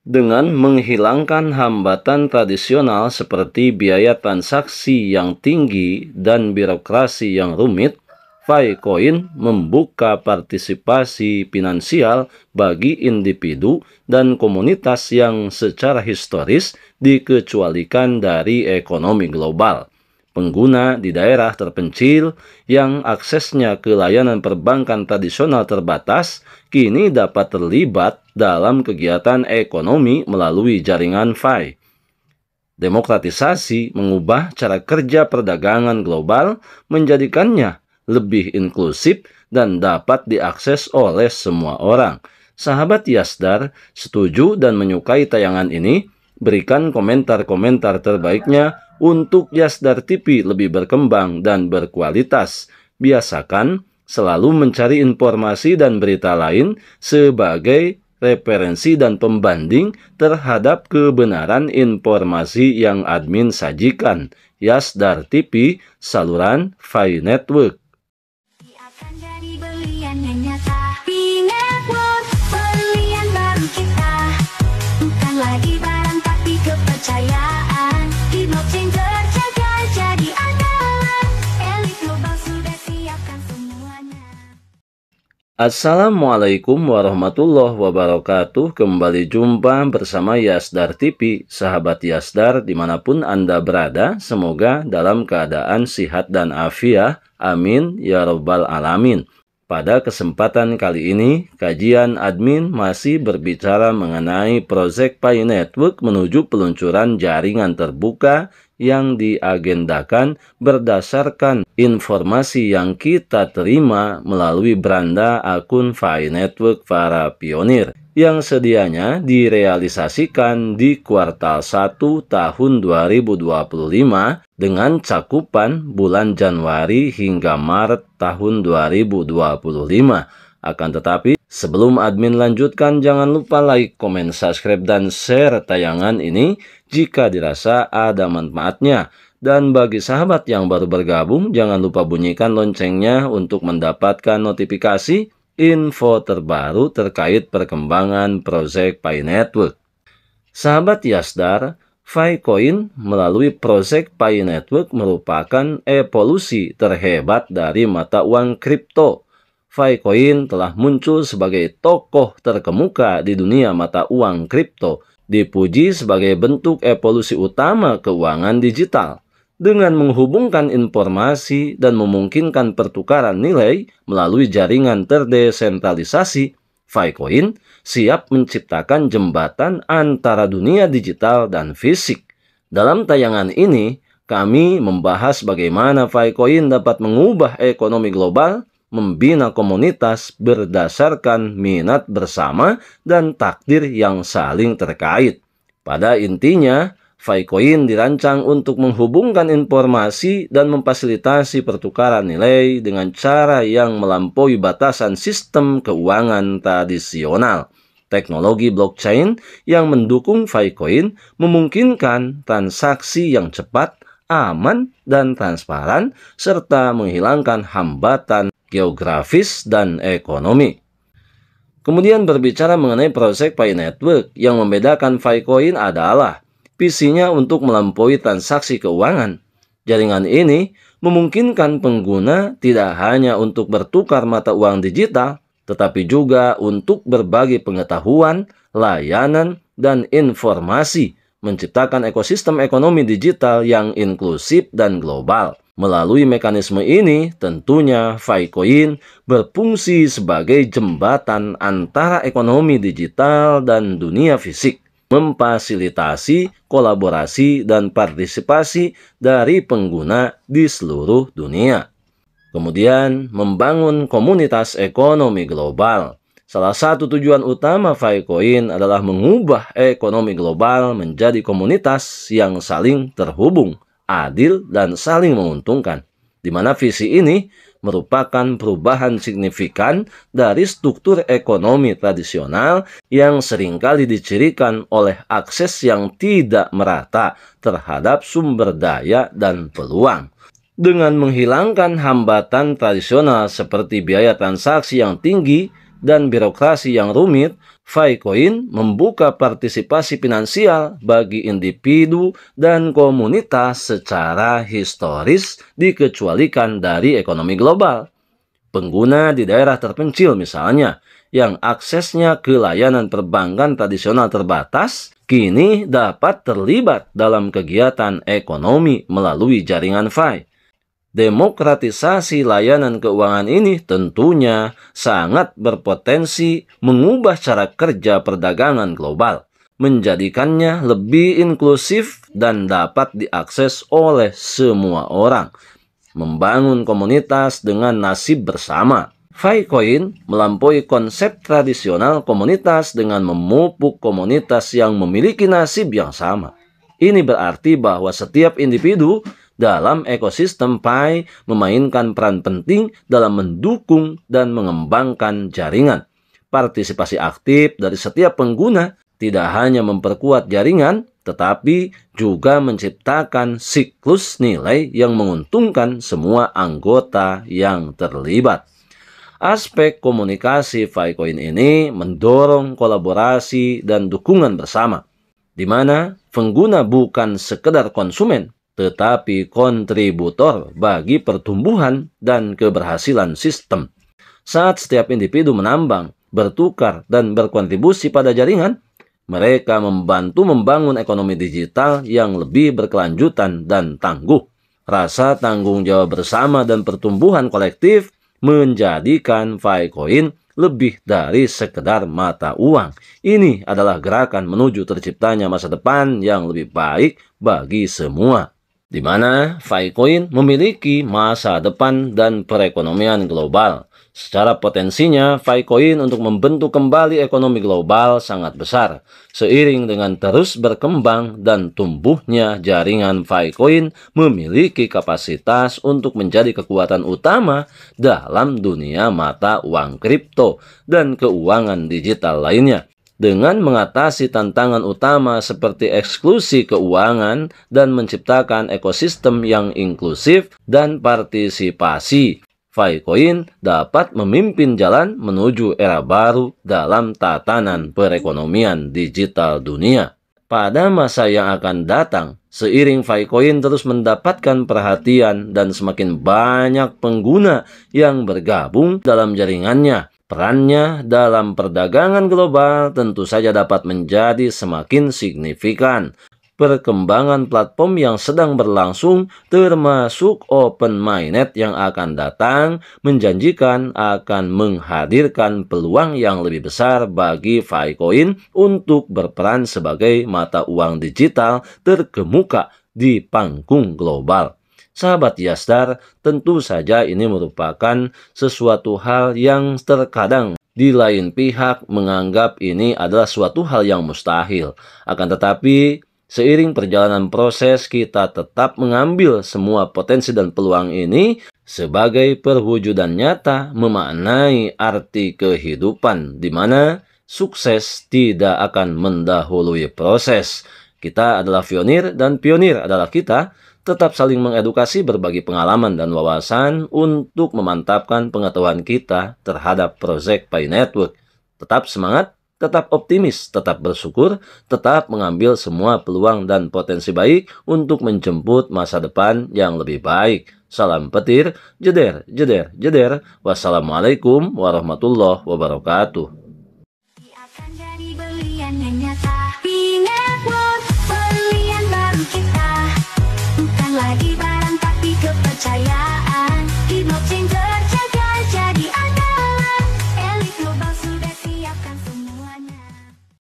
Dengan menghilangkan hambatan tradisional seperti biaya transaksi yang tinggi dan birokrasi yang rumit, Filecoin membuka partisipasi finansial bagi individu dan komunitas yang secara historis dikecualikan dari ekonomi global. Pengguna di daerah terpencil yang aksesnya ke layanan perbankan tradisional terbatas kini dapat terlibat dalam kegiatan ekonomi melalui jaringan Fi. Demokratisasi mengubah cara kerja perdagangan global, menjadikannya lebih inklusif dan dapat diakses oleh semua orang. Sahabat Yasdar setuju dan menyukai tayangan ini? Berikan komentar-komentar terbaiknya untuk Yasdar TV lebih berkembang dan berkualitas. Biasakan selalu mencari informasi dan berita lain sebagai referensi dan pembanding terhadap kebenaran informasi yang admin sajikan. Yasdar TV, saluran Fi Network. Akan jadi belian yang nyata. Fi Network, belian baru kita. Bukan lagi barang tapi kepercayaan. Di blockchain terjaga jadi andalan. Elit global sudah siapkan semuanya. Assalamualaikum warahmatullahi wabarakatuh. Kembali jumpa bersama Yasdar TV. Sahabat Yasdar dimanapun Anda berada, semoga dalam keadaan sehat dan afiat. Amin ya rabbal alamin. Pada kesempatan kali ini, kajian admin masih berbicara mengenai proyek Pi Network menuju peluncuran jaringan terbuka yang diagendakan berdasarkan informasi yang kita terima melalui beranda akun Pi Network para pionir yang sedianya direalisasikan di kuartal 1 tahun 2025 dengan cakupan bulan Januari hingga Maret tahun 2025. Akan tetapi, sebelum admin lanjutkan, jangan lupa like, komen, subscribe, dan share tayangan ini jika dirasa ada manfaatnya. Dan bagi sahabat yang baru bergabung, jangan lupa bunyikan loncengnya untuk mendapatkan notifikasi info terbaru terkait perkembangan proyek Pi Network. Sahabat Yasdar, Filecoin melalui proyek Pi Network merupakan evolusi terhebat dari mata uang kripto. Filecoin telah muncul sebagai tokoh terkemuka di dunia mata uang kripto, dipuji sebagai bentuk evolusi utama keuangan digital. Dengan menghubungkan informasi dan memungkinkan pertukaran nilai melalui jaringan terdesentralisasi, Filecoin siap menciptakan jembatan antara dunia digital dan fisik. Dalam tayangan ini, kami membahas bagaimana Filecoin dapat mengubah ekonomi global, membina komunitas berdasarkan minat bersama dan takdir yang saling terkait. Pada intinya, Filecoin dirancang untuk menghubungkan informasi dan memfasilitasi pertukaran nilai dengan cara yang melampaui batasan sistem keuangan tradisional. Teknologi blockchain yang mendukung Filecoin memungkinkan transaksi yang cepat, aman, dan transparan, serta menghilangkan hambatan geografis dan ekonomi. Kemudian berbicara mengenai proyek Pi Network, yang membedakan Filecoin adalah visinya untuk melampaui transaksi keuangan. Jaringan ini memungkinkan pengguna tidak hanya untuk bertukar mata uang digital, tetapi juga untuk berbagi pengetahuan, layanan, dan informasi, menciptakan ekosistem ekonomi digital yang inklusif dan global. Melalui mekanisme ini, tentunya Filecoin berfungsi sebagai jembatan antara ekonomi digital dan dunia fisik, memfasilitasi kolaborasi dan partisipasi dari pengguna di seluruh dunia. Kemudian, membangun komunitas ekonomi global. Salah satu tujuan utama Filecoin adalah mengubah ekonomi global menjadi komunitas yang saling terhubung, adil, dan saling menguntungkan, di mana visi ini merupakan perubahan signifikan dari struktur ekonomi tradisional yang seringkali dicirikan oleh akses yang tidak merata terhadap sumber daya dan peluang. Dengan menghilangkan hambatan tradisional seperti biaya transaksi yang tinggi dan birokrasi yang rumit, Ficoin membuka partisipasi finansial bagi individu dan komunitas secara historis dikecualikan dari ekonomi global. Pengguna di daerah terpencil misalnya, yang aksesnya ke layanan perbankan tradisional terbatas, kini dapat terlibat dalam kegiatan ekonomi melalui jaringan Fi. Demokratisasi layanan keuangan ini tentunya sangat berpotensi mengubah cara kerja perdagangan global, menjadikannya lebih inklusif dan dapat diakses oleh semua orang, membangun komunitas dengan nasib bersama. Ficoin melampaui konsep tradisional komunitas dengan memupuk komunitas yang memiliki nasib yang sama. Ini berarti bahwa setiap individu dalam ekosistem Pi memainkan peran penting dalam mendukung dan mengembangkan jaringan. Partisipasi aktif dari setiap pengguna tidak hanya memperkuat jaringan, tetapi juga menciptakan siklus nilai yang menguntungkan semua anggota yang terlibat. Aspek komunikasi Ficoin ini mendorong kolaborasi dan dukungan bersama, di mana pengguna bukan sekedar konsumen, tetapi kontributor bagi pertumbuhan dan keberhasilan sistem. Saat setiap individu menambang, bertukar, dan berkontribusi pada jaringan, mereka membantu membangun ekonomi digital yang lebih berkelanjutan dan tangguh. Rasa tanggung jawab bersama dan pertumbuhan kolektif menjadikan Ficoin lebih dari sekedar mata uang. Ini adalah gerakan menuju terciptanya masa depan yang lebih baik bagi semua, di mana Ficoin memiliki masa depan dan perekonomian global. Secara potensinya, Ficoin untuk membentuk kembali ekonomi global sangat besar. Seiring dengan terus berkembang dan tumbuhnya jaringan, Ficoin memiliki kapasitas untuk menjadi kekuatan utama dalam dunia mata uang kripto dan keuangan digital lainnya. Dengan mengatasi tantangan utama seperti eksklusi keuangan dan menciptakan ekosistem yang inklusif dan partisipasi, Ficoin dapat memimpin jalan menuju era baru dalam tatanan perekonomian digital dunia. Pada masa yang akan datang, seiring Ficoin terus mendapatkan perhatian dan semakin banyak pengguna yang bergabung dalam jaringannya, perannya dalam perdagangan global tentu saja dapat menjadi semakin signifikan. Perkembangan platform yang sedang berlangsung termasuk Open Mainnet yang akan datang menjanjikan akan menghadirkan peluang yang lebih besar bagi Ficoin untuk berperan sebagai mata uang digital terkemuka di panggung global. Sahabat Yasdar, tentu saja ini merupakan sesuatu hal yang terkadang di lain pihak menganggap ini adalah suatu hal yang mustahil. Akan tetapi, seiring perjalanan proses, kita tetap mengambil semua potensi dan peluang ini sebagai perwujudan nyata memaknai arti kehidupan, di mana sukses tidak akan mendahului proses. Kita adalah pionir dan pionir adalah kita. Tetap saling mengedukasi, berbagi pengalaman dan wawasan untuk memantapkan pengetahuan kita terhadap proyek Pi Network. Tetap semangat, tetap optimis, tetap bersyukur, tetap mengambil semua peluang dan potensi baik untuk menjemput masa depan yang lebih baik. Salam petir, jeder, jeder, jeder. Wassalamualaikum warahmatullahi wabarakatuh.